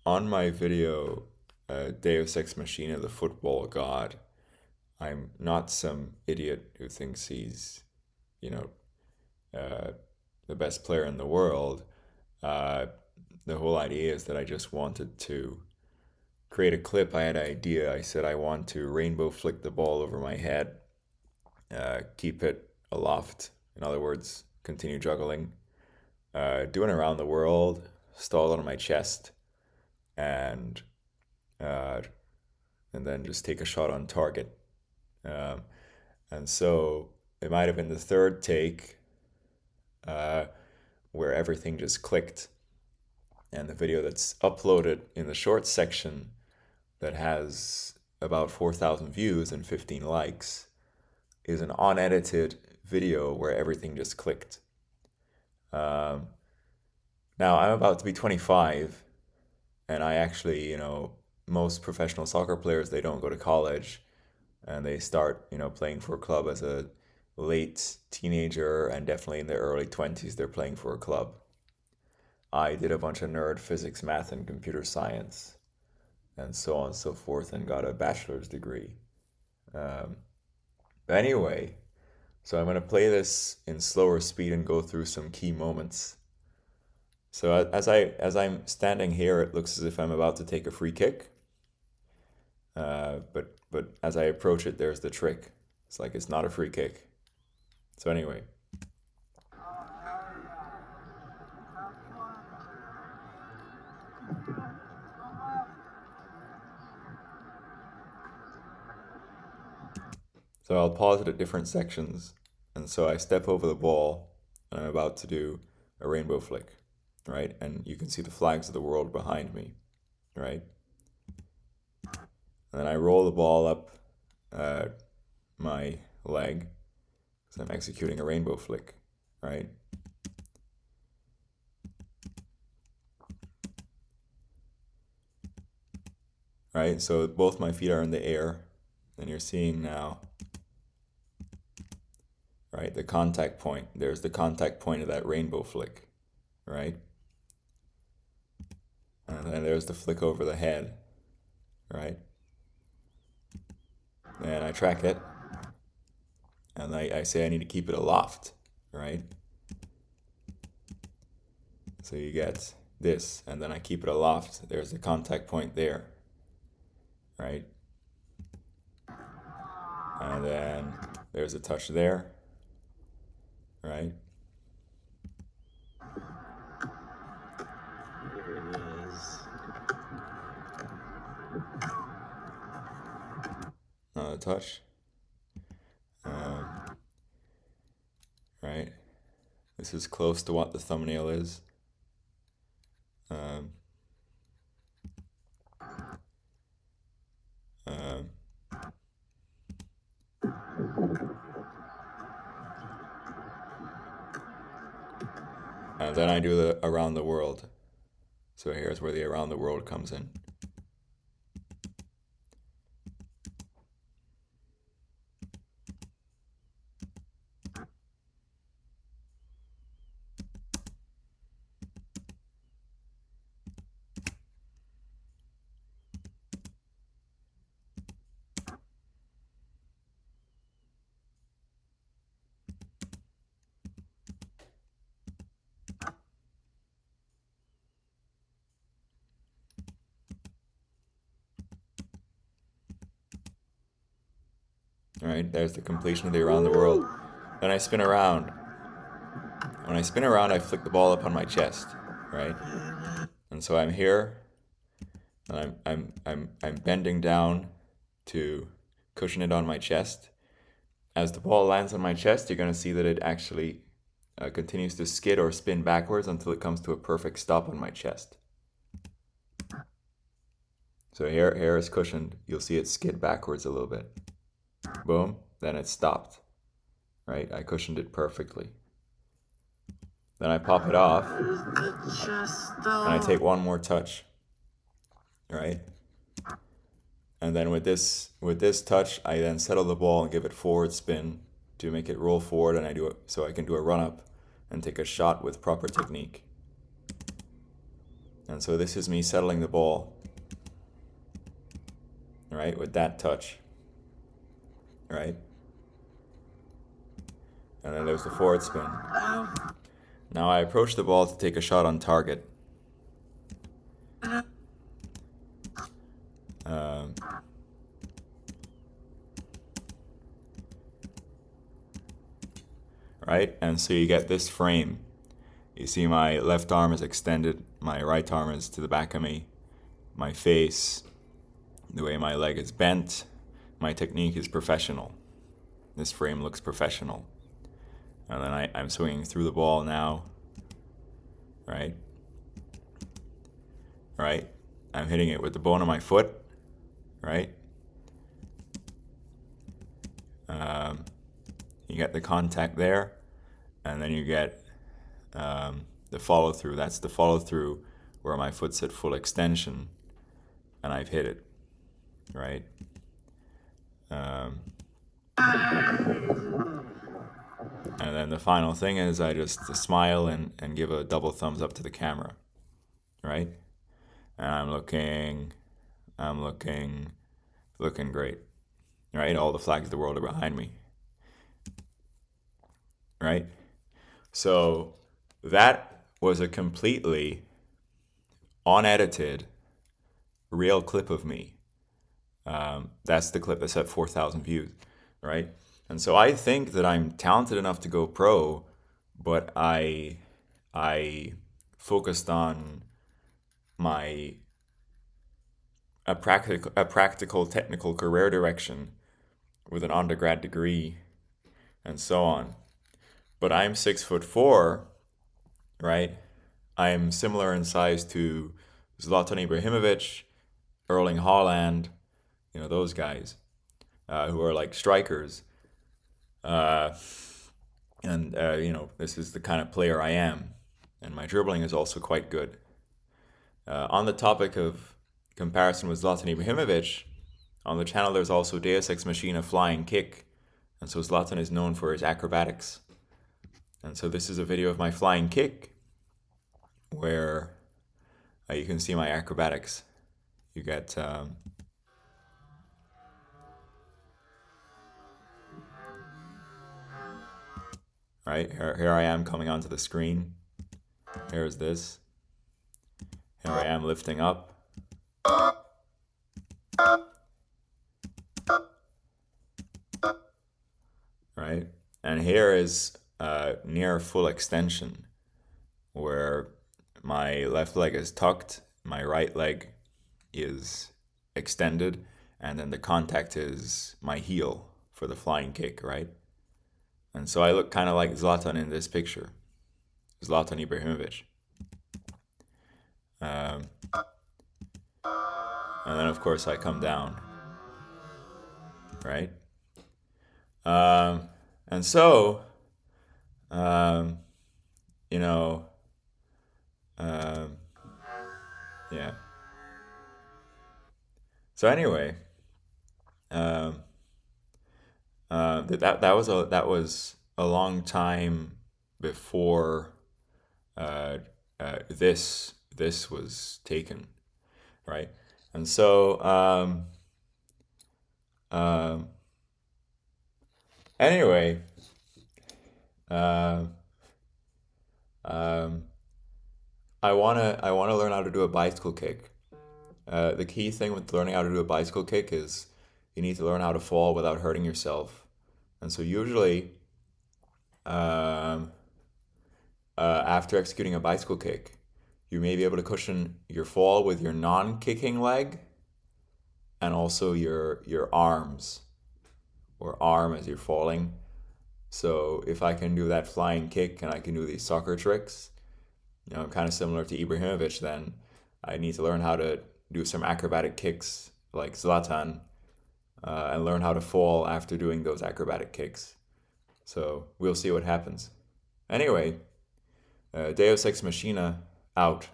on my video, Deus Ex Machina, the football god, I'm not some idiot who thinks he's, you know, uh, the best player in the world. Uh, the whole idea is that I just wanted to create a clip. I had an idea. I said I want to rainbow flick the ball over my head, keep it aloft. In other words, continue juggling, doing around the world, stall it on my chest, and uh, and then just take a shot on target. Um, and so it might have been the third take uh, where everything just clicked. And the video that's uploaded in the short section that has about 4,000 views and 15 likes is an unedited video where everything just clicked. Um, Now, I'm about to be 25, and I actually, most professional soccer players, they don't go to college and they start, playing for a club as a late teenager, and definitely in their early 20s, they're playing for a club. I did a bunch of nerd physics, math, and computer science, and so on and so forth, and got a bachelor's degree. Um, but anyway, so I'm going to play this in slower speed and go through some key moments. So as I'm standing here, it looks as if I'm about to take a free kick. But as I approach it, there's the trick. It's like it's not a free kick. So anyway, so I'll pause it at different sections, and so I step over the ball, and I'm about to do a rainbow flick, right? And you can see the flags of the world behind me, right? And then I roll the ball up my leg, because I'm executing a rainbow flick, right? Right, so both my feet are in the air, and you're seeing now, right, the contact point. There's the contact point of that rainbow flick, right? And then there's the flick over the head, right? And I track it, and I say I need to keep it aloft, right? So you get this, and then I keep it aloft. There's the contact point there, right? And then there's a touch there, right? There it is. Another touch, right? This is close to what the thumbnail is. Um, um, and then I do the around the world. So here's where the around the world comes in. All right, there's the completion of the around the world. Then I spin around. When I spin around, I flick the ball up on my chest, right? And so I'm here, and I'm bending down to cushion it on my chest. As the ball lands on my chest, you're gonna see that it actually continues to skid or spin backwards until it comes to a perfect stop on my chest. So here is cushioned. You'll see it skid backwards a little bit. Boom, then it stopped, right? I cushioned it perfectly. Then I pop it off, and I take one more touch, right? And then with this touch, I then settle the ball and give it forward spin to make it roll forward, and I do it so I can do a run up and take a shot with proper technique. And so this is me settling the ball, right, with that touch, right? And then there's the forward spin. Now I approach the ball to take a shot on target. Right? And so you get this frame. You see my left arm is extended, my right arm is to the back of me, my face, the way my leg is bent, my technique is professional. This frame looks professional. And then I'm swinging through the ball now, right? Right? I'm hitting it with the bone of my foot, right? You get the contact there, and then you get the follow through. That's the follow through where my foot's at full extension, and I've hit it, right? And then the final thing is I just smile and give a double thumbs up to the camera, right? And I'm looking great, right? All the flags of the world are behind me, right? So that was a completely unedited, real clip of me. That's the clip that's at 4,000 views, right? And so I think that I'm talented enough to go pro, but I focused on my a practical technical career direction with an undergrad degree and so on. But I'm 6'4", right? I'm similar in size to Zlatan Ibrahimovic, Erling Haaland, those guys who are like strikers. This is the kind of player I am. And my dribbling is also quite good. On the topic of comparison with Zlatan Ibrahimovic, on the channel there's also Deus Ex Machina Flying Kick. And so Zlatan is known for his acrobatics. And so this is a video of my flying kick where you can see my acrobatics. You get right here I am coming onto the screen. Here's this. Here I am lifting up. Right? And here is near full extension, where my left leg is tucked, my right leg is extended, and then the contact is my heel for the flying kick, right? And so I look kind of like Zlatan in this picture, Zlatan Ibrahimovic. And then of course I come down, right? And so, yeah. So anyway, that was a long time before this was taken, right? And so anyway, I wanna learn how to do a bicycle kick. The key thing with learning how to do a bicycle kick is you need to learn how to fall without hurting yourself. And so usually, after executing a bicycle kick, you may be able to cushion your fall with your non-kicking leg and also your arms or arm as you're falling. So if I can do that flying kick and I can do these soccer tricks, I'm kind of similar to Ibrahimovic, then I need to learn how to do some acrobatic kicks like Zlatan and learn how to fall after doing those acrobatic kicks. So we'll see what happens. Anyway, Deus Ex Machina out.